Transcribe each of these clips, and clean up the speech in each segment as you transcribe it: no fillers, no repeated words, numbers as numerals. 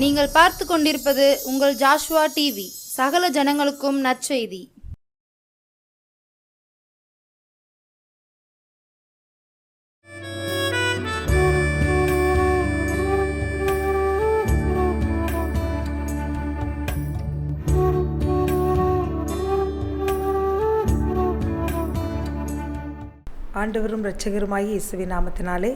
நீங்கள் பார்த்து கொண்டிருப்பது உங்கள் ஜாஷ்வா டிவி. சகல ஜனங்களுக்கும் நற்செய்தி. ஆண்டவரும் இரட்சகருமாகிய இயேசுவின் நாமத்தினாலே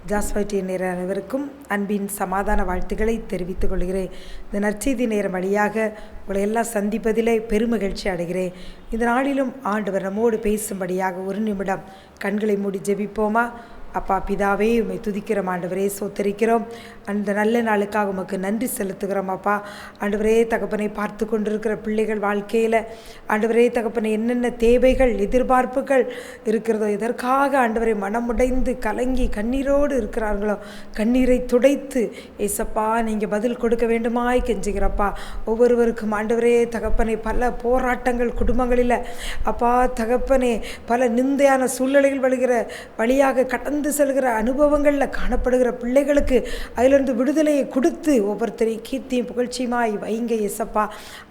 ஜாஷ்வா டிவி நேர அனைவருக்கும் அன்பின் சமாதான வாழ்த்துக்களை தெரிவித்துக் கொள்கிறேன். இந்த நற்செய்தி நேரம் வழியாக உங்களை எல்லாம் சந்திப்பதிலே பெருமகிழ்ச்சி அடைகிறேன். இந்த நாளிலும் ஆண்டவர் நம்மோடு பேசும்படியாக ஒரு நிமிடம் கண்களை மூடி ஜெபிப்போமா? அப்பா பிதாவே, உம்மை துதிக்கிறோம் ஆண்டவரே, சோத்தரிக்கிறோம். அந்த நல்ல நாளுக்காக உமக்கு நன்றி செலுத்துகிறோம் அப்பா. ஆண்டவரே தகப்பனை பார்த்து கொண்டிருக்கிற பிள்ளைகள் வாழ்க்கையில் ஆண்டவரே தகப்பனை என்னென்ன தேவைகள் எதிர்பார்ப்புகள் இருக்கிறதோ, இதற்காக ஆண்டவரை மனமுடைந்து கலங்கி கண்ணீரோடு இருக்கிறார்களோ, கண்ணீரை துடைத்து ஏசப்பா நீங்கள் பதில் கொடுக்க வேண்டுமாய் கெஞ்சுகிறப்பா. ஒவ்வொருவருக்கும் ஆண்டவரே தகப்பனை பல போராட்டங்கள் குடும்பங்களில் அப்பா தகப்பனே பல நிந்தையான சூழ்நிலைகள் வழியாக கடந்து செல்கிற அனுபவங்களில் காணப்படுகிற பிள்ளைகளுக்கு அதிலிருந்து விடுதலையை கொடுத்து ஒவ்வொருத்தரையும் கீர்த்தியும் புகழ்ச்சியுமாய் வைங்க இயேசப்பா.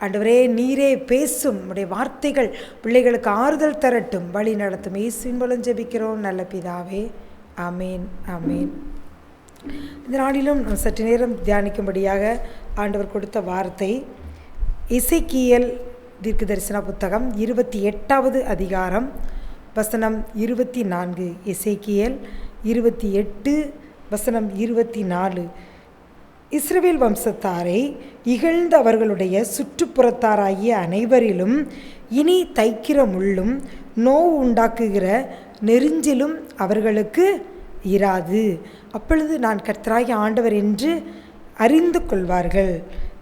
ஆண்டவரே நீரே பேசும் உடைய வார்த்தைகள் பிள்ளைகளுக்கு ஆறுதல் தரட்டும், வழி நடத்தும். இயேசுவின் மூலம் ஜெபிக்கிறோம் நல்ல பிதாவே, ஆமேன் ஆமேன். இந்த நாளிலும் சற்று நேரம் தியானிக்கும்படியாக ஆண்டவர் கொடுத்த வார்த்தை எசேக்கியேல் தீர்க்கதரிசன புத்தகம் 28வது அதிகாரம் வசனம் 24. எசேக்கியேல் 28 வசனம் 24. இஸ்ரவேல் வம்சத்தாரை இகழ்ந்த அவர்களுடைய சுற்றுப்புறத்தாராகிய அனைவரிலும் இனி தைக்கிற முள்ளும் நோவு உண்டாக்குகிற நெரிஞ்சிலும் அவர்களுக்கு இராது. அப்பொழுது நான் கர்த்தராகிய ஆண்டவர் என்று அறிந்து கொள்வார்கள்.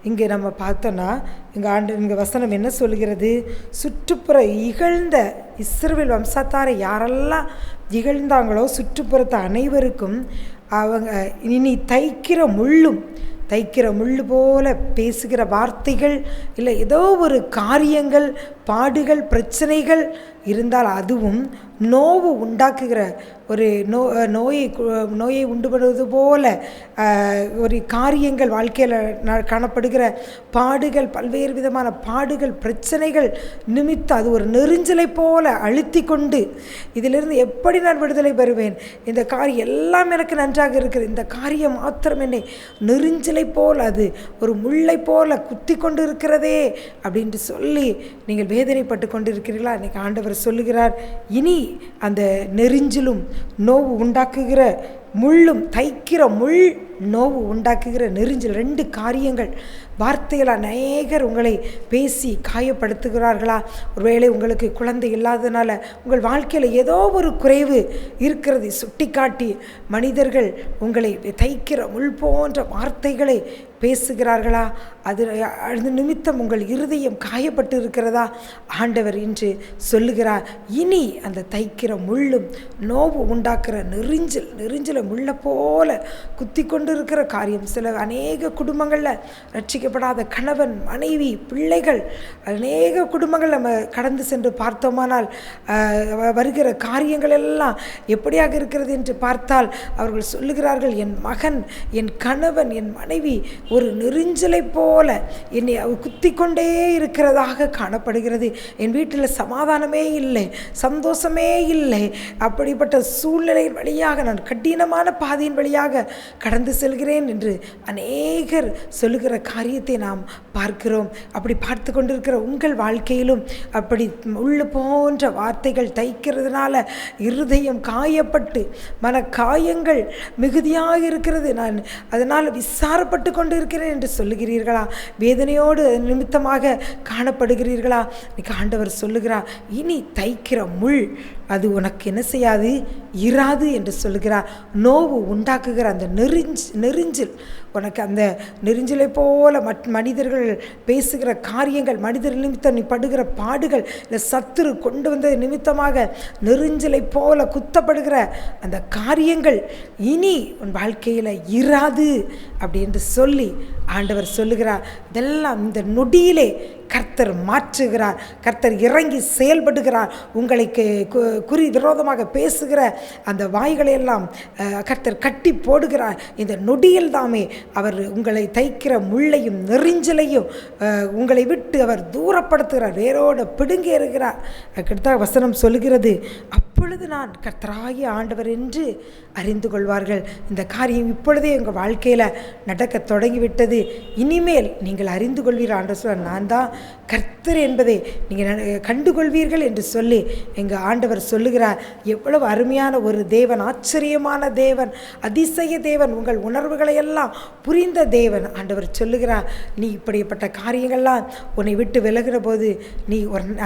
இங்கே நம்ம பார்த்தோன்னா இங்கே வசனம் என்ன சொல்கிறது? சுற்றுப்புற இகழ்ந்த இஸ்ரவேல் வம்சத்தாரை யாரெல்லாம் இகழ்ந்தாங்களோ சுற்றுப்புறத்த அனைவருக்கும் அவங்க இனி தைக்கிற முள்ளு போல பேசுகிற வார்த்தைகள் இல்லை ஏதோ ஒரு காரியங்கள் பாடுகள் பிரச்சனைகள் இருந்தால் அதுவும் நோவு உண்டாக்குகிற ஒரு நோயை உண்டு பண்ணுவது போல ஒரு காரியங்கள் வாழ்க்கையில் காணப்படுகிற பாடுகள், பல்வேறு விதமான பாடுகள் பிரச்சனைகள் நிமித்தம் அது ஒரு நெரிஞ்சலை போல அழுத்தி கொண்டு இதிலிருந்து எப்படி நான் விடுதலை பெறுவேன், இந்த காரியம் எல்லாம் எனக்கு நன்றாக இருக்குது, இந்த காரியம் மாத்திரம் என்னை நெரிஞ்சலை போல் அது ஒரு முல்லை போல குத்தி கொண்டு இருக்கிறதே அப்படின்ட்டு சொல்லி நீங்கள் வேதனைப்பட்டு கொண்டு இருக்கிறீர்களா? இன்னைக்கு ஆண்டவர் சொல்லுகிறார், இனி அந்த நெரிஞ்சிலும் நோவு உண்டாக்குகிற முள்ளும், தைக்கிற முள் நோவு உண்டாக்குகிற நெரிஞ்சில், 2 காரியங்கள் வார்த்தைகள் அநேகர் உங்களை பேசி காயப்படுத்துகிறார்களா? ஒருவேளை உங்களுக்கு குழந்தை இல்லாததுனால உங்கள் வாழ்க்கையில் ஏதோ ஒரு குறைவு இருக்கிறது சுட்டி காட்டி மனிதர்கள் உங்களை தைக்கிற முள் போன்ற வார்த்தைகளை பேசுகிறார்களா? அது நிமித்தம் உங்கள் இருதயம் காயப்பட்டு இருக்கிறதா? ஆண்டவர் இன்று சொல்லுகிறார், இனி அந்த தைக்கிற முள்ளும் நோவு உண்டாக்குற நெரிஞ்சில முள்ள போல குத்தி கொண்டு இருக்கிற காரியம். சில அநேக குடும்பங்களில் ரட்சிக்கப்படாத கணவன் மனைவி பிள்ளைகள் அநேக குடும்பங்கள் நம்ம கடந்து சென்று பார்த்தோமானால் வருகிற காரியங்கள் எல்லாம் எப்படியாக இருக்கிறது என்று பார்த்தால் அவர்கள் சொல்லுகிறார்கள், என் மகன் என் கணவன் என் மனைவி ஒரு நெரிஞ்சலை போல என்னை குத்தி கொண்டே இருக்கிறதாக காணப்படுகிறது, என் வீட்டில் சமாதானமே இல்லை, சந்தோஷமே இல்லை, அப்படிப்பட்ட சூழ்நிலை வழியாக நான் கடினமான பாதையின் வழியாக கடந்து செல்கிறேன் என்று அநேகர் சொல்லுகிற காரியத்தை நாம் பார்க்கிறோம். அப்படி பார்த்து கொண்டிருக்கிற உங்கள் வாழ்க்கையிலும் அப்படி உள்ள போன்ற வார்த்தைகள் தைக்கிறதுனால இருதயம் காயப்பட்டு மன காயங்கள் மிகுதியாக இருக்கிறது, நான் அதனால் விசாரப்பட்டு கொண்டு இருக்கிறேன் என்று சொல்லுகிறீர்களா? வேதனையோடு நிமித்தமாக காணப்படுகிறீர்களா? இன்னைக்கு ஆண்டவர் சொல்லுகிறார், இனி தைக்கிற முள் அது உனக்கு என்ன செய்யாது, இராது என்று சொல்லுகிறார். நோவு உண்டாக்குகிற அந்த நெரிஞ்சில் உனக்கு அந்த நெரிஞ்சிலை போல மனிதர்கள் பேசுகிற காரியங்கள், மனிதர் நிமித்தம் நீ படுகிற பாடுகள், இந்த சத்துரு கொண்டு வந்த நிமித்தமாக நெரிஞ்சிலை போல குத்தப்படுகிற அந்த காரியங்கள் இனி உன் வாழ்க்கையில் இராது அப்படின்னு சொல்லி ஆண்டவர் சொல்லுகிறார். இதெல்லாம் இந்த நொடியிலே கர்த்தர் மாற்றுகிறார், கர்த்தர் இறங்கி செயல்படுகிறார். உங்களை குறி விரோதமாக பேசுகிற அந்த வாய்களையெல்லாம் கர்த்தர் கட்டி போடுகிறார். இந்த நொடியில் தாமே அவர் உங்களை தைக்கிற முள்ளையும் நெறிஞ்சலையும் உங்களை விட்டு அவர் தூரப்படுத்துகிறார், வேரோடு பிடுங்கி இருக்கிறார். கிட்ட வசனம் சொல்லுகிறது, அப்பொழுது நான் கர்த்தராகிய ஆண்டவர் என்று அறிந்து கொள்வார்கள். இந்த காரியம் இப்பொழுதே உங்கள் வாழ்க்கையில் நடக்க தொடங்கிவிட்டது. இனிமேல் நீங்கள் அறிந்து கொள்வீர்கள். ஆண்டவர் சொல்ல, நான் தான் கர்த்தர் என்பதை நீங்கள் கண்டுகொள்வீர்கள் என்று சொல்லி எங்கள் ஆண்டவர் சொல்லுகிறார். எவ்வளவு அருமையான ஒரு தேவன், ஆச்சரியமான தேவன், அதிசய தேவன், உங்கள் உணர்வுகளை எல்லாம் புரிந்த தேவன். ஆண்டவர் சொல்லுகிறார், நீ இப்படிப்பட்ட காரியங்கள்லாம் உன்னை விட்டு விலகிற போது நீ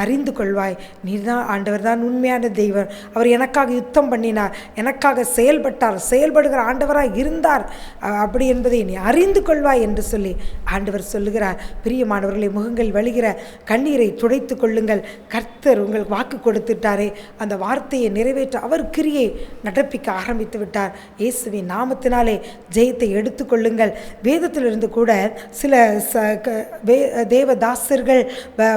அறிந்து கொள்வாய், நீ தான் ஆண்டவர் தான் உண்மையான தெய்வன். அவர் எனக்காக யுத்தம் பண்ணினார், எனக்காக செயல்பட்டார், செயல்படுகிற ஆண்டவராக இருந்தார், அப்படி என்பதை நீ அறிந்து கொள்வாய் என்று சொல்லி ஆண்டவர் சொல்லுகிறார். பிரியமானவர்களை, முகங்கள் வழிகிற கண்ணீரை துடைத்து கொள்ளுங்கள். கர்த்தர் உங்களுக்கு வாக்கு கொடுத்துட்டாரே, அந்த வார்த்தையை நிறைவேற்ற அவர் கிரியை நடப்பிக்க ஆரம்பித்து விட்டார். இயேசுவின் நாமத்தினாலே ஜெயத்தை எடுத்துக்கொள்ளுங்கள். வேதத்திலிருந்து கூட சில தேவதாசர்கள்,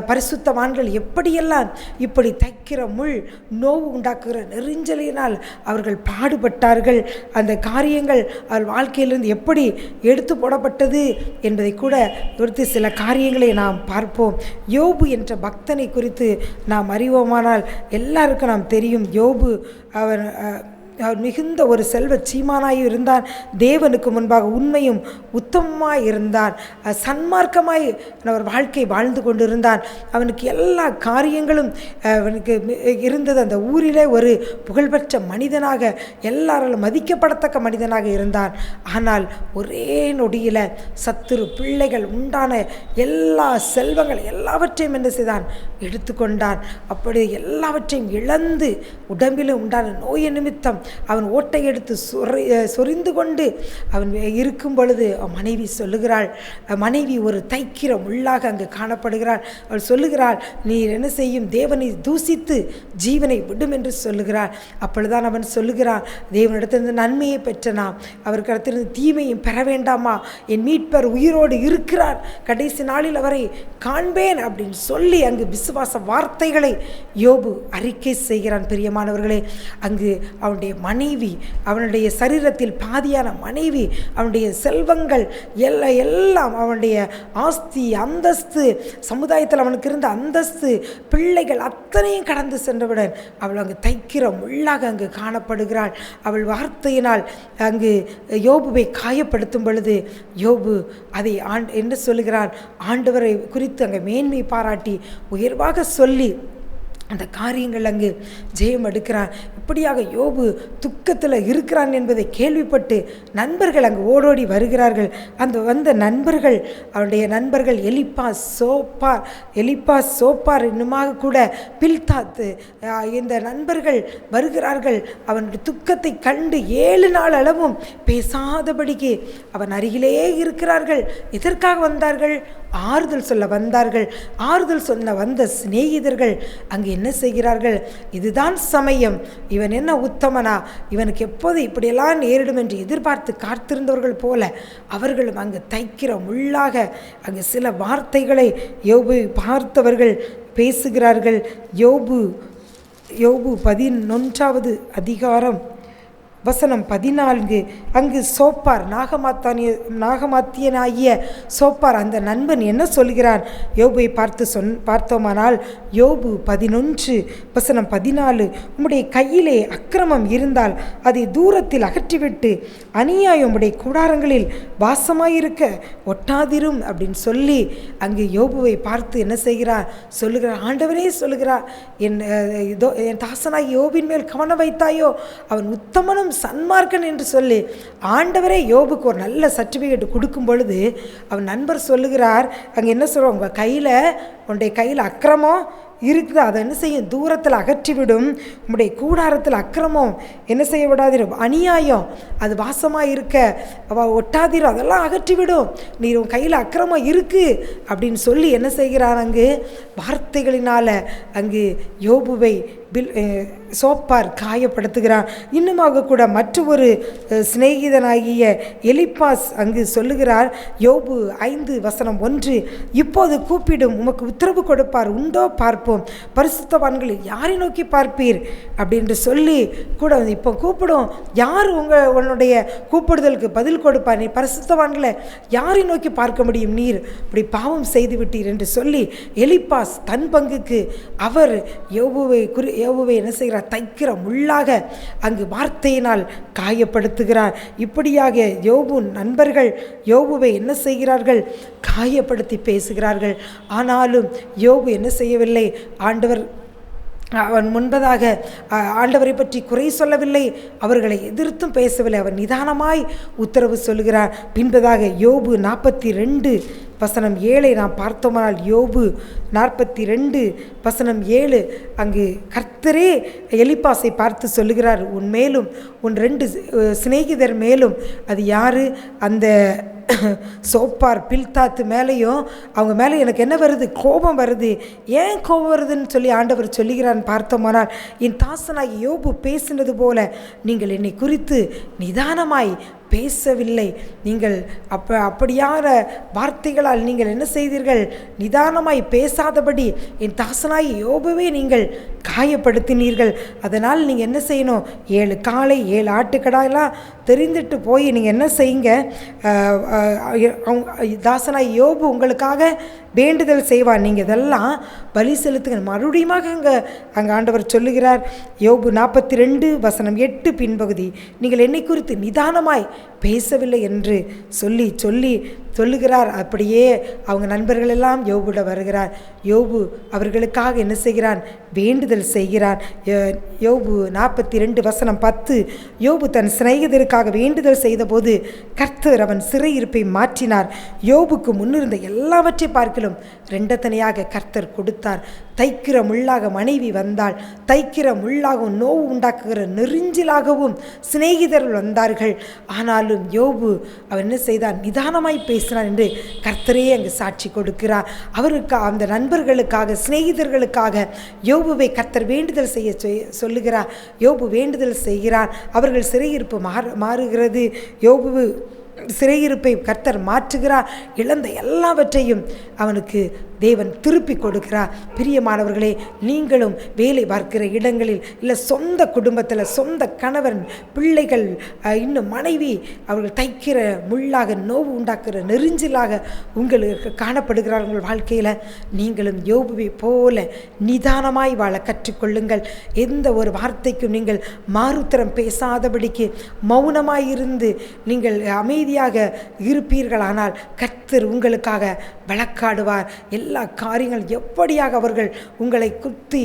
பரிசுத்தவான்கள் எப்படியெல்லாம் இப்படி தைக்கிற முள், நோவு உண்டாக்குகிற நெறிஞ்சலினால் அவர்கள் பாடுபட்டார்கள். அந்த காரியங்கள் அவர் வாழ்க்கையிலிருந்து எப்படி எடுத்து போடப்பட்டது என்பதை கூட குறித்து சில காரியங்களை நாம் பார்ப்போம். யோபு என்ற பக்தனை குறித்து நாம் அறிவோமானால் எல்லாருக்கும் நாம் தெரியும். யோபு அவர் மிகுந்த ஒரு செல்வ சீமானாய் இருந்தான். தேவனுக்கு முன்பாக உண்மையும் உத்தமமாய் இருந்தான். சன்மார்க்கமாய் அவர் வாழ்க்கை வாழ்ந்து கொண்டிருந்தான். அவனுக்கு எல்லா காரியங்களும் அவனுக்கு இருந்தது. அந்த ஊரிலே ஒரு புகழ்பெற்ற மனிதனாக, எல்லாராலும் மதிக்கப்படத்தக்க மனிதனாக இருந்தான். ஆனால் ஒரே நொடியில் சத்துரு பிள்ளைகள் உண்டான எல்லா செல்வங்கள் எல்லாவற்றையும் என்ன செய்தான்? எடுத்துக்கொண்டான். அப்படி எல்லாவற்றையும் இழந்து உடம்பிலும் உண்டான நோய் நிமித்தம் அவன் ஓட்டை எடுத்து சொரிந்து கொண்டு அவன் இருக்கும் பொழுது மனைவி சொல்லுகிறாள், மனைவி ஒரு தைக்கிற முள்ளாக அங்கு காணப்படுகிறாள். அவள் சொல்லுகிறாள், நீ என்ன செய்யும்? தேவனை தூசித்து ஜீவனை விடும் என்று சொல்லுகிறாள். அப்பொழுதுதான் அவன் சொல்லுகிறான், தேவனிடத்திலிருந்து நன்மையை பெற்றனா, அவருக்கு இடத்திலிருந்து தீமையும் பெற வேண்டாமா? என் மீட்பர் உயிரோடு இருக்கிறார், கடைசி நாளில் அவரை காண்பேன் அப்படின்னு சொல்லி அங்கு விசுவாச வார்த்தைகளை யோபு அறிக்கை செய்கிறான். பிரியமானவர்களே, அங்கு அவனுடைய மனைவி, அவனுடைய சரீரத்தில் பாதியான மனைவி, அவனுடைய செல்வங்கள் எல்லாம், அவனுடைய ஆஸ்தி, அந்தஸ்து, சமுதாயத்தில் அவனுக்கு இருந்த அந்தஸ்து, பிள்ளைகள் அத்தனையும் கடந்து சென்றவுடன் அவள் அங்கு தைக்கிற முள்ளாக அங்கு காணப்படுகிறாள். அவள் வார்த்தையினால் அங்கு யோபுவை காயப்படுத்தும் பொழுது யோபு அதை என்ன சொல்லுகிறான்? ஆண்டவரை குறித்து அங்கே மேன்மை பாராட்டி உயர்வாக சொல்லி அந்த காரியங்கள் அங்கு ஜெயம் எடுக்கிறான். இப்படியாக யோபு துக்கத்தில் இருக்கிறான் என்பதை கேள்விப்பட்டு நண்பர்கள் அங்கு ஓடோடி வருகிறார்கள். அந்த வந்த நண்பர்கள், அவனுடைய நண்பர்கள் எலிப்பாஸ் சோப்பார் இன்னுமாக கூட பில்தாத்து, இந்த நண்பர்கள் வருகிறார்கள். அவனுடைய துக்கத்தை கண்டு 7 நாள் அளவும் பேசாதபடிக்கு அவன் அருகிலே இருக்கிறார்கள். எதற்காக வந்தார்கள்? ஆறுதல் சொல்ல வந்தார்கள். ஆறுதல் சொல்ல வந்த சிநேகிதர்கள் அங்கு என்ன செய்கிறார்கள்? இதுதான் சமயம், இவன் என்ன உத்தமனா, இவனுக்கு எப்போது இப்படியெல்லாம் நேரிடும் என்று எதிர்பார்த்து காத்திருந்தவர்கள் போல அவர்களும் அங்கு தைக்கிற முள்ளாக அங்கு சில வார்த்தைகளை யோபு பார்த்தவர்கள் பேசுகிறார்கள். யோபு 11வது அதிகாரம் வசனம் 14. அங்கு சோப்பார், நாகமாத்தியனாகிய சோப்பார் அந்த நண்பன் என்ன சொல்கிறான்? யோபுவை பார்த்தோமானால் யோபு 11 வசனம் 14, உம்முடைய கையிலே அக்கிரமம் இருந்தால் அதை தூரத்தில் அகற்றிவிட்டு அநியாயம் உம்முடைய கூடாரங்களில் வாசமாயிருக்க ஒட்டாதிரும் அப்படின்னு சொல்லி அங்கு யோபுவை பார்த்து என்ன செய்கிறார்? சொல்லுகிறார். ஆண்டவரே சொல்லுகிறார், என் தாசனாகி யோபின் மேல் கவனம் வைத்தாயோ, அவன் உத்தமனும் சன்மார்க்கன் என்று சொல்லி ஆண்டவரே யோபுக்கு ஒரு நல்ல சர்டிஃபிகேட் கொடுக்கும் பொழுது அவன் நண்பர் சொல்லுகிறார், அங்கே என்ன சொல்கிறோம்? உன்னுடைய கையில் அக்கிரமம் இருக்குது, அதை என்ன செய்யும்? தூரத்தில் அகற்றிவிடும். உம்முடைய கூடாரத்தில் அக்கிரமம் என்ன செய்ய விடாதிரும், அநியாயம் அது வாசமாக இருக்க ஒட்டாதிரும், அதெல்லாம் அகற்றிவிடும். நீ உன் கையில் அக்கிரமம் இருக்குது அப்படின்னு சொல்லி என்ன செய்கிறான்? அங்கு வார்த்தைகளினால் அங்கு யோபுவை சோப்பார் காயப்படுத்துகிறான். இன்னுமாக கூட மற்றொரு சிநேகிதனாகிய எலிப்பாஸ் அங்கு சொல்லுகிறார், யோபு 5:1, இப்போது கூப்பிடும் உமக்கு உத்தரவு கொடுப்பார் உண்டோ பார்ப்போம், பரிசுத்தவான்களில் யாரை நோக்கி பார்ப்பீர் அப்படின்று சொல்லி கூட இப்போ கூப்பிடும், யார் உன்னுடைய கூப்பிடுதலுக்கு பதில் கொடுப்பார், நீ பரிசுத்தவான்களை யாரை நோக்கி பார்க்க முடியும், நீர் இப்படி பாவம் செய்து விட்டீர் என்று சொல்லி எலிப்பாஸ் தன் பங்குக்கு அவர் யோபுவை என்ன செய்கிறார், தைக்கிற முள்ளாக அங்கு வார்த்தையினால் காயப்படுத்துகிறார். இப்படியாக யோபு நண்பர்கள் யோபுவை என்ன செய்கிறார்கள், காயப்படுத்தி பேசுகிறார்கள். ஆனாலும் யோபு என்ன செய்யவில்லை, அவன் முன்பதாக ஆண்டவரை பற்றி குறை சொல்லவில்லை, அவர்களை எதிர்த்தும் பேசவில்லை. அவர் நிதானமாய் உத்தரவு சொல்கிறார். பின்பதாக யோபு 42:7 நாம் பார்த்தோமானால், யோபு 42:7 அங்கு கர்த்தரே எலிப்பாசை பார்த்து சொல்லுகிறார், உன் மேலும் உன் 2 சிநேகிதர் மேலும், அது யாரு, அந்த சோப்பார் பில்தாத்து மேலேயும் அவங்க மேலே எனக்கு என்ன வருது, கோபம் வருது. ஏன் கோபம் வருதுன்னு சொல்லி ஆண்டவர் சொல்லுகிறான்னு பார்த்தோமானால், என் தாசனாகி யோபு பேசினது போல நீங்கள் என்னை குறித்து நிதானமாய் பேசவில்லை. நீங்கள் அப்படியான வார்த்தைகளால் நீங்கள் என்ன செய்தீர்கள், நிதானமாய் பேசாதபடி என் தாசனாய் யோபுவை நீங்கள் காயப்படுத்தினீர்கள். அதனால் நீங்கள் என்ன செய்யணும், 7 காளை 7 ஆட்டுக்கடாயெல்லாம் தெரிந்துட்டு போய் நீங்கள் என்ன செய்யுங்க, தாசனாய் யோபு உங்களுக்காக வேண்டுதல் செய்வார், நீங்கள் இதெல்லாம் பலி செலுத்துங்க. மறுபடியுமாக அங்கே ஆண்டவர் சொல்லுகிறார், யோபு 42:8 பின்பகுதி, நீங்கள் என்னை குறித்து நிதானமாய் பேசவில்லை என்று சொல்லுகிறார். அப்படியே அவங்க நண்பர்கள் எல்லாம் யோபுட வருகிறார். யோபு அவர்களுக்காக என்ன செய்கிறான், வேண்டுதல் செய்கிறான். யோபு 42:10, யோபு தன் சிநேகிதருக்காக வேண்டுதல் செய்தபோது கர்த்தர் அவன் சிறையிருப்பை மாற்றினார். யோபுக்கு முன்னிருந்த எல்லாவற்றை பார்க்கலும் 2 தனியாக கர்த்தர் கொடுத்தார். தைக்கிற முள்ளாக மனைவி வந்தாள், தைக்கிற முள்ளாகவும் நோவு உண்டாக்குகிற நெறிஞ்சிலாகவும் சிநேகிதர்கள் வந்தார்கள். ஆனாலும் யோபு அவன் என்ன செய்தான், நிதானமாய் பேசினான் என்று கர்த்தரே அங்கு சாட்சி கொடுக்கிறார். அவருக்கு அந்த நண்பர்களுக்காக சிநேகிதர்களுக்காக யோபுவை கர்த்தர் வேண்டுதல் செய்ய சொல்லுகிறார். யோபு வேண்டுதல் செய்கிறார். அவர்கள் சிறையிருப்பு மாறுகிறது. யோபு சிறையிருப்பை கர்த்தர் மாற்றுகிறார். இழந்த எல்லாவற்றையும் அவனுக்கு தேவன் திருப்பி கொடுக்கிறார். பிரியமானவர்களே, நீங்களும் வேலை பார்க்கிற இடங்களில், இல்லை சொந்த குடும்பத்தில், சொந்த கணவன் பிள்ளைகள், இன்னும் மனைவி, அவர்கள் தைக்கிற முள்ளாக நோவு உண்டாக்குற நெறிஞ்சிலாக உங்களுக்கு காணப்படுகிறார் உங்கள் வாழ்க்கையில். நீங்களும் யோபுவை போல நிதானமாய் வாழ கற்றுக்கொள்ளுங்கள். எந்த ஒரு வார்த்தைக்கும் நீங்கள் மாறுத்தரம் பேசாதபடிக்கு மௌனமாயிருந்து நீங்கள் அமைதியாக இருப்பீர்களானால் கர்த்தர் உங்களுக்காக வழக்காடுவார். எல்லா காரியங்கள் எப்படியாக அவர்கள் உங்களை குத்தி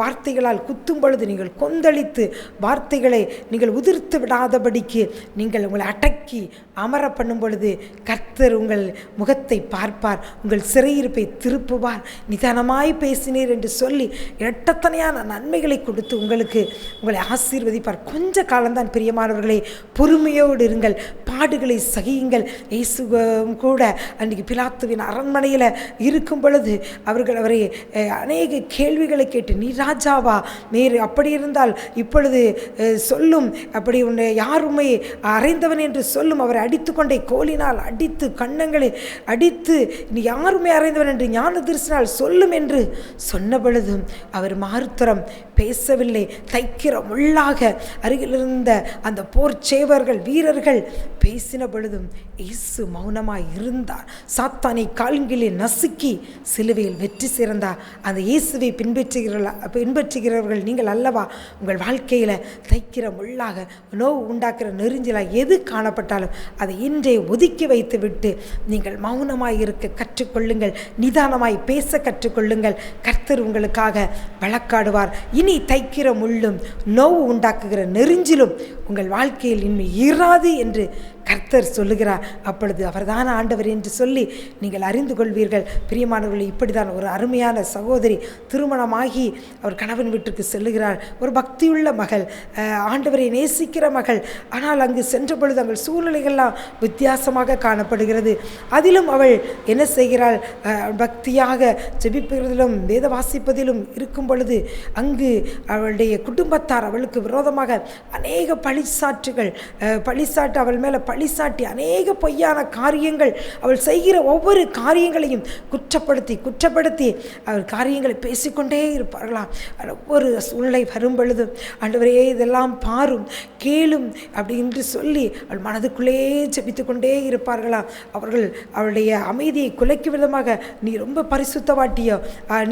வார்த்தைகளால் குத்தும் பொழுது நீங்கள் கொந்தளித்து வார்த்தைகளை நீங்கள் உதிர்த்து விடாதபடிக்கு நீங்கள் உங்களை அடக்கி அமர பண்ணும் பொழுது கர்த்தர் உங்கள் முகத்தை பார்ப்பார், உங்கள் சிறையிருப்பை திருப்புவார். நிதானமாய் பேசினீர் என்று சொல்லி இரட்டத்தனையான நன்மைகளை கொடுத்து உங்களை ஆசீர்வதிப்பார். கொஞ்ச காலம்தான் பிரியமானவர்களே, பொறுமையோடு இருங்கள், பாடுகளை சகியுங்கள். இயேசுவும் கூட அன்றைக்கு பிலாத்துவின் அரண்மனையில் இருக்கும் பொழுது அவரை அநேக கேள்விகளை கேட்டு, நீ ராஜாவா, அப்படி இருந்தால் இப்பொழுது சொல்லும், அப்படி உன்னை யார் உண்மை அறைந்தவன் என்று சொல்லும். அவரை அடித்து கொண்டே கோலினால் அடித்து கன்னங்களை அடித்து, நீ யாருமே அறைந்தவன் என்று ஞான தரிசனால் சொல்லும் என்று சொன்ன பொழுதும் அவர் மாறுத்தரம் பேசவில்லை. தைக்கிற முள்ளாக அருகில் இருந்த அந்த போர் சேவர்கள் வீரர்கள் பேசின பொழுதும் இயேசு மௌனமாய் இருந்தார். சாத்தானை கால்களில் நசுக்கி சிலுவையில் வெற்றி சிறந்தார். அந்த இயேசுவை பின்பற்றுகிறவர்கள் நீங்கள் அல்லவா? உங்கள் வாழ்க்கையில் தைக்கிற முள்ளாக நோவு உண்டாக்குற நெறிஞ்சிலாக எது காணப்பட்டாலும் அதை இன்றே ஒதுக்கி வைத்து விட்டு நீங்கள் மௌனமாய் இருக்க கற்றுக்கொள்ளுங்கள், நிதானமாய் பேச கற்றுக்கொள்ளுங்கள். கர்த்தர் உங்களுக்காக வழக்காடுவார். இனி தைக்கிற முள்ளும் நோவு உண்டாக்குகிற நெறிஞ்சிலும் உங்கள் வாழ்க்கையில் இனிமே இராது என்று கர்த்தர் சொல்லுகிறார். அப்பொழுது அவர்தான் ஆண்டவர் என்று சொல்லி நீங்கள் அறிந்து கொள்வீர்கள். பிரியமானவர்களே, இப்படிதான் ஒரு அருமையான சகோதரி திருமணமாகி அவர் கணவன் வீட்டுக்கு செல்லுகிறார். ஒரு பக்தியுள்ள மகள், ஆண்டவரை நேசிக்கிற மகள். ஆனால் அங்கு சென்ற பொழுது அங்கள் சூழ்நிலைகள்லாம் வித்தியாசமாக காணப்படுகிறது. அதிலும் அவள் என்ன செய்கிறாள்? பக்தியாக ஜெபிப்பதிலும் வேத வாசிப்பதிலும் இருக்கும் பொழுது அங்கு அவளுடைய குடும்பத்தார் அவளுக்கு விரோதமாக அநேக பழிசாட்டு அவள் மேலே பழிசாட்டி அநேக பொய்யான காரியங்கள், அவள் செய்கிற ஒவ்வொரு காரியங்களையும் குற்றப்படுத்தி அவள் காரியங்களை பேசிக்கொண்டே இருப்பார்களாம். ஒவ்வொரு சூழ்நிலை வரும் பொழுது ஆண்டவரே இதெல்லாம் பாரும் கேளும் அப்படின்னு சொல்லி அவள் மனதுக்குள்ளே ஜெபித்து கொண்டே இருப்பார்களாம். அவளுடைய அமைதியை குலைக்கும் விதமாக, நீ ரொம்ப பரிசுத்தவாட்டியோ,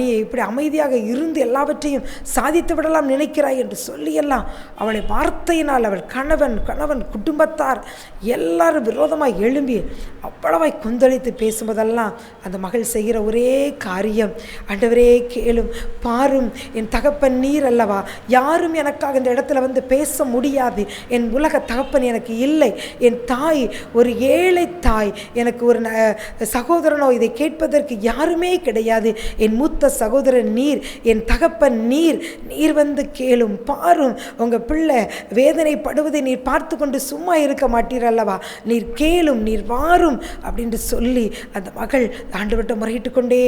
நீ இப்படி அமைதியாக இருந்து எல்லாவற்றையும் சாதித்து விடலாம் நினைக்கிறாய் என்று சொல்லியெல்லாம் அவளை வார்த்தையினால் அவள் கணவன் குடும்பத்தார் எல்லாரும் விரோதமாக எழும்பி அவ்வளவாய் கொந்தளித்து பேசும்போதெல்லாம் அந்த மகள் செய்கிற ஒரே காரியம், ஆண்டவரே கேளும் பாரும், என் தகப்பன் நீர் அல்லவா, யாரும் எனக்காக இந்த இடத்துல வந்து பேச முடியாது, என் உலக தகப்பன் எனக்கு இல்லை, என் தாய் ஒரு ஏழை தாய், எனக்கு ஒரு சகோதரனோ இதை கேட்பதற்கு யாருமே கிடையாது, என் மூத்த சகோதரன் நீர், என் தகப்பன் நீர் வந்து கேளும் பாரும், உங்கள் பிள்ளை வேதனைப்படுவதை நீர் பார்த்து கொண்டு சும்மா இருக்க மாட்டீர் அல்லவா, நீர் கேளும் நீர் வாரும் அப்படின்னு சொல்லி அந்த மகள் ஆண்டவர்கிட்ட முறையிட்டு கொண்டே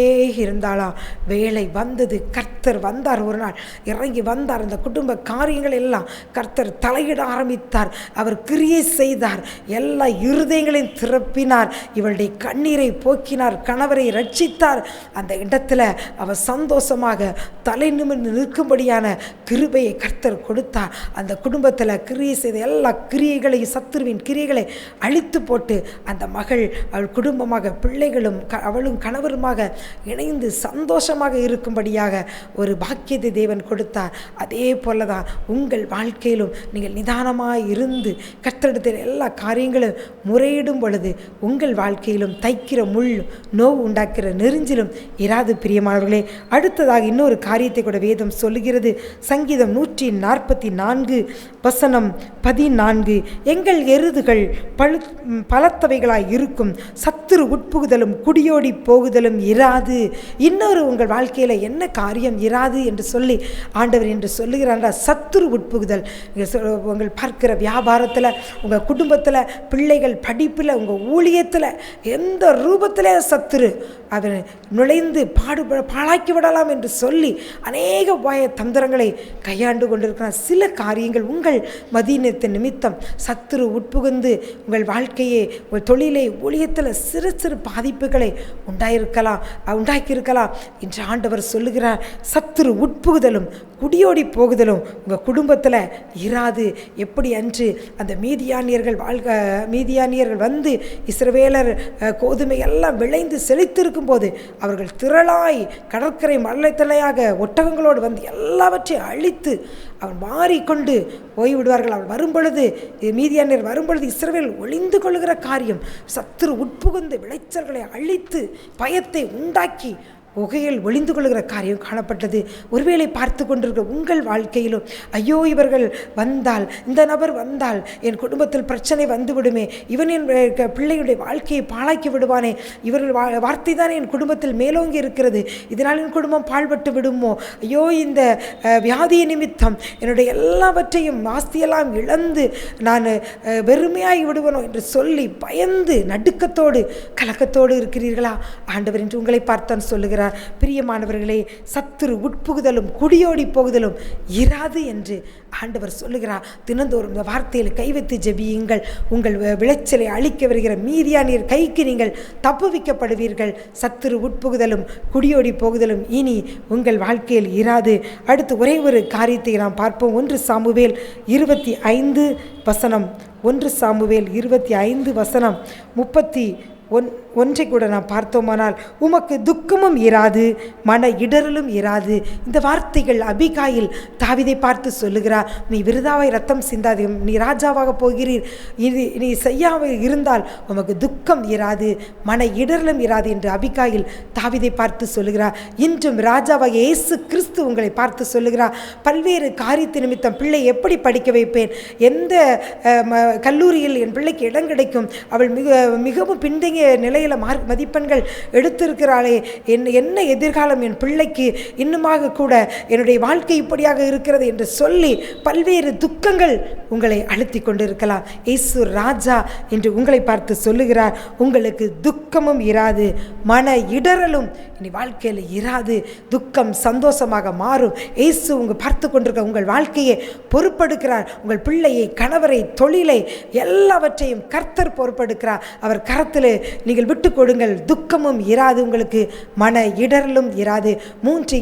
இருந்தாளாம். வேலை வந்தது. கர்த்தர் வந்தார். ஒரு நாள் இறங்கி வந்தார். அந்த குடும்ப காரியங்கள் எல்லாம் கர்த்தர் தலையிட ஆரம்பித்தார். அவர் கிரியை செய்தார். எல்லா இருதயங்களையும் திறப்பினார். இவளுடைய கண்ணீரை போக்கினார். கணவரை ரட்சித்தார். அந்த இடத்துல அவர் சந்தோஷமாக தலை நிமிர்ந்து நிற்கும்படியான கிருபையை கர்த்தர் கொடுத்தார். அந்த குடும்பத்தில் கிரியை செய்த எல்லா கிரியைகளையும், சத்துருவின் கிரியைகளை அழித்து போட்டு அந்த மகள் அவள் குடும்பமாக பிள்ளைகளும் அவளும் கணவருமாக இணைந்து சந்தோஷமாக இருக்கும்படியாக ஒரு பாக்கியத்தை தேவன் கொடுத்தார். அதே போல தான் உங்கள் வாழ்க்கையிலும் நீங்கள் நிதானமாக இருந்து கர்த்தரிடத்தில் எல்லா காரியங்களும் முறையிடும் பொழுது உங்கள் வாழ்க்கையிலும் தைக்கிற முள் நோவு உண்டாக்கிற நெருஞ்சிலும் இராது. பிரியமானவர்களே, அடுத்ததாக இன்னொரு காரியத்தை கூட வேதம் சொல்லுகிறது. சங்கீதம் 144 வசனம் 14, எங்கள் எருதுகள் பலத்தவைகளாய் இருக்கும், சத்துரு உட்புகுதலும் குடியோடி போகுதலும் இராது. இன்னொரு உங்கள் வாழ்க்கையில் என்ன காரியம் இராது என்று சொல்லி ஆண்டவர் என்று சொல்லுகிறார். சத்துரு உட்புகுதல். உங்கள் பார்க்கிற வியாபாரத்தில், உங்கள் குடும்பத்தில், பிள்ளைகள் படிப்பில், உங்கள் ஊழியத்தில், எந்த ரூபத்தில் சத்துரு அவர் நுழைந்து பாழாக்கி விடலாம் என்று சொல்லி அநேக தந்திரங்களை கையாண்டு கொண்டிருக்கிறார். சில காரியங்கள் உங்கள் மதீனத்தின் நிமித்தம் சத்துரு உட்புகுந்து உங்கள் வாழ்க்கையை, உங்கள் தொழிலை, ஊழியத்தில் சிறு சிறு பாதிப்புகளை உண்டாக்கியிருக்கலாம் என்று ஆண்டவர் சொல்லுகிறார். சத்துரு உட்புகுதலும் குடியோடி போகுதலும் உங்கள் குடும்பத்தில் இராது. எப்படி அன்று அந்த மீதியானியர்கள் வந்து இஸ்ரவேலர் கோதுமை எல்லாம் விளைந்து செழித்திருக்கும் போது அவர்கள் திரளாய் கடற்கரை மலைத்தலையாக ஒட்டகங்களோடு வந்து எல்லாவற்றையும் அழித்து அவன் மாறிக்கொண்டு போய்விடுவார்கள். அவள் வரும்பொழுது, மீதியானியர் வரும்பொழுது இஸ்ரவேல் ஒளிந்து கொள்கிற காரியம், சத்துரு உட்புகுந்து விளைச்சல்களை அழித்து பயத்தை உண்டாக்கி புகையில் ஒளிந்து கொள்கிற காரியம் காணப்பட்டது. ஒருவேளை பார்த்து கொண்டிருக்கிற உங்கள் வாழ்க்கையிலும், ஐயோ இவர்கள் வந்தால், இந்த நபர் வந்தால் என் குடும்பத்தில் பிரச்சனை வந்துவிடுமே, இவன் என் பிள்ளையுடைய வாழ்க்கையை பாழாக்கி விடுவானே, இவர்கள் வார்த்தை தான் என் குடும்பத்தில் மேலோங்கி இருக்கிறது, இதனால் என் குடும்பம் பாழ்பட்டு விடுமோ, ஐயோ இந்த வியாதிய நிமித்தம் என்னுடைய எல்லாவற்றையும் ஆஸ்தியெல்லாம் இழந்து நான் வெறுமையாகி விடுவனோ என்று சொல்லி பயந்து நடுக்கத்தோடு கலக்கத்தோடு இருக்கிறீர்களா? ஆண்டவர் என்று உங்களை பார்த்தான் சொல்லுகிறார். பிரியமானவர்களே, சத்துரு உட்புகுதலும் குடியோடி போகுதலும் இராது என்று ஆண்டவர் சொல்லுகிறார். தினந்தோறும் இந்த வார்த்தையில் கை வைத்து ஜெபியுங்கள். உங்கள் விளைச்சலை அழிக்க வருகிற மீதியானியர் கைக்கு நீங்கள் தப்புவிக்கப்படுவீர்கள். சத்துரு உட்புகுதலும் குடியோடி போகுதலும் இனி உங்கள் வாழ்க்கையில் இராது. அடுத்து ஒரே ஒரு காரியத்தை நாம் பார்ப்போம். 1 சாமுவேல் 25 வசனம் 1 சாமுவேல் 25 வசனம் ஒன்றை கூட நாம் பார்த்தோமானால் உமக்கு துக்கமும் இராது, மன இடரலும் இராது. இந்த வார்த்தைகள் அபிகாயில் தாவீதை பார்த்து சொல்லுகிறார், நீ விருதாவாய் ரத்தம் சிந்தாதே, நீ ராஜாவாக போகிறீர், இது நீ செய்யாமல் இருந்தால் உமக்கு துக்கம் இராது, மன இடரலும் இராது என்று அபிகாயில் தாவீதை பார்த்து சொல்லுகிறார். இன்றும் ராஜாவாக இயேசு கிறிஸ்து உங்களை பார்த்து சொல்லுகிறார், பல்வேறு காரியத்தை நிமித்தம் பிள்ளை எப்படி படிக்க வைப்பேன், எந்த கல்லூரியில் என் பிள்ளைக்கு இடம் கிடைக்கும், அவள் மிகவும் பின்தங்கிய நிலையில் மதிப்பெண்கள் எடுத்திருக்கிறாளே, என்ன எதிர்காலம் என் பிள்ளைக்கு, இன்னுமாக கூட என்னுடைய வாழ்க்கை இப்படியாக இருக்கிறது என்று சொல்லி பல்வேறு துக்கங்கள் உங்களை அழுத்தி கொண்டிருக்கலாம். இயேசு ராஜா என்று உங்களை பார்த்து சொல்லுகிறார், உங்களுக்கு துக்கமும் இராது, மன இடரலும் இனி வாழ்க்கையில் இராது, துக்கம் சந்தோஷமாக மாறும். இயேசு பார்த்து கொண்டிருக்க உங்கள் வாழ்க்கையை பொறுப்பெடுக்கிறார். உங்கள் பிள்ளையை, கணவரை, தொழிலை எல்லாவற்றையும் கர்த்தர் பொறுப்பெடுக்கிறார். அவர் கரத்தில் நீங்கள் விட்டு கொடுங்கள். துக்கமும் இராது, உங்களுக்கு மன இடரலும் இராது. 3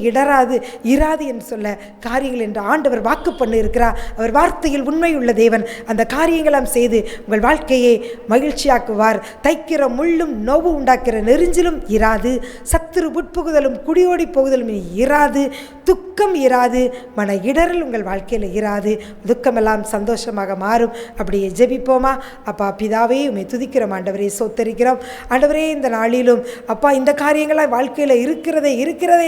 இராது என்று சொல்ல காரியங்கள் என்று ஆண்டவர் வாக்கு பண்ணி இருக்கிறார். அவர் வார்த்தையில் உண்மை உள்ள தேவன். அந்த காரியங்களாம் செய்து உங்கள் வாழ்க்கையை மகிழ்ச்சியாக்குவார். தைக்கிற முள்ளும் நோவு உண்டாக்குற நெறிஞ்சிலும் இராது, சத்துரு உட்புகுதலும் குடியோடி போகுதலும் இராது, துக்கம் இராது, மன இடரல் உங்கள் வாழ்க்கையில் இராது. துக்கமெல்லாம் சந்தோஷமாக மாறும். அப்படியே ஜெபிப்போமா? அப்பா பிதாவே, உம்மை துதிக்கிறோம் ஆண்டவரே, சோத்தரிக்கிறோம் ஆண்டவரே. இந்த நாளிலும் அப்பா இந்த காரியங்களாக வாழ்க்கையில் இருக்கிறதே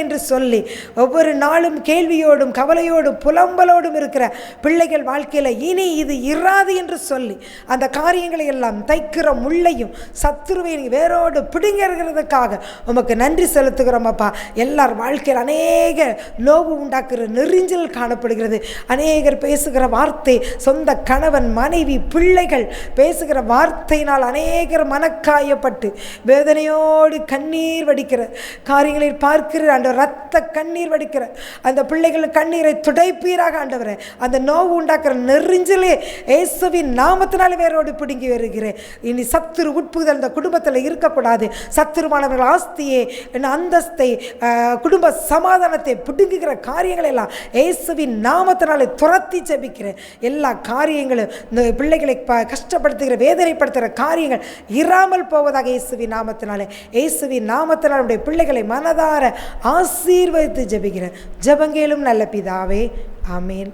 என்று சொல்லி ஒவ்வொரு நாளும் கேள்வியோடும் கவலையோடும் புலம்பலோடும் இருக்கிற பிள்ளைகள் வாழ்க்கையில் இனி இது இராது என்று சொல்லி அந்த காரியங்களை எல்லாம் தைக்கிற முள்ளையும் சத்துருவை வேரோடு பிடுங்கிறதுக்காக உமக்கு நன்றி செலுத்துகிறோம் அப்பா. எல்லார் வாழ்க்கையில் அநேக நோவு உண்டாக்குற நெறிஞ்சல் காணப்படுகிறது. அநேகர் பேசுகிற வார்த்தை, சொந்த கணவன், மனைவி, பிள்ளைகள் பேசுகிற வார்த்தையினால் அநேகர் மனக்காயப்பட்டு வேதனையோடு கண்ணீர் வடிக்கிற காரியங்களை பார்க்கிற ஆண்டவர், ரத்த கண்ணீர் வடிக்கிற அந்த பிள்ளைகள் கண்ணீரை துடைப்பீராக ஆண்டவரே. அந்த நோவு உண்டாக்குற நெறிஞ்சலே இயேசுவின் நாமத்தினால வேரோடு பிடுங்கி வருகிறேன். இனி சத்துரு உட்புகுதல் அந்த குடும்பத்தில் இருக்கக்கூடாது. சத்துருமானவர்கள் ஆஸ்தியை, அந்தஸ்தை, குடும்ப சமாதானத்தை பிடுங்குகிற காரியங்கள் எல்லாம் இயேசுவின் நாமத்தினாலே துரத்தி ஜெபிக்கிறேன். எல்லா காரியங்களும் இந்த பிள்ளைகளை கஷ்டப்படுத்துகிற வேதனைப்படுத்துகிற காரியங்கள் இராமல் போவதாக இயேசுவின் நாமத்தினாலே, இயேசுவின் நாமத்தினால் நம்முடைய பிள்ளைகளை மனதார ஆசீர்வதித்து ஜெபிக்கிறேன். ஜெபங்கேளும் நல்ல பிதாவே, ஆமேன்.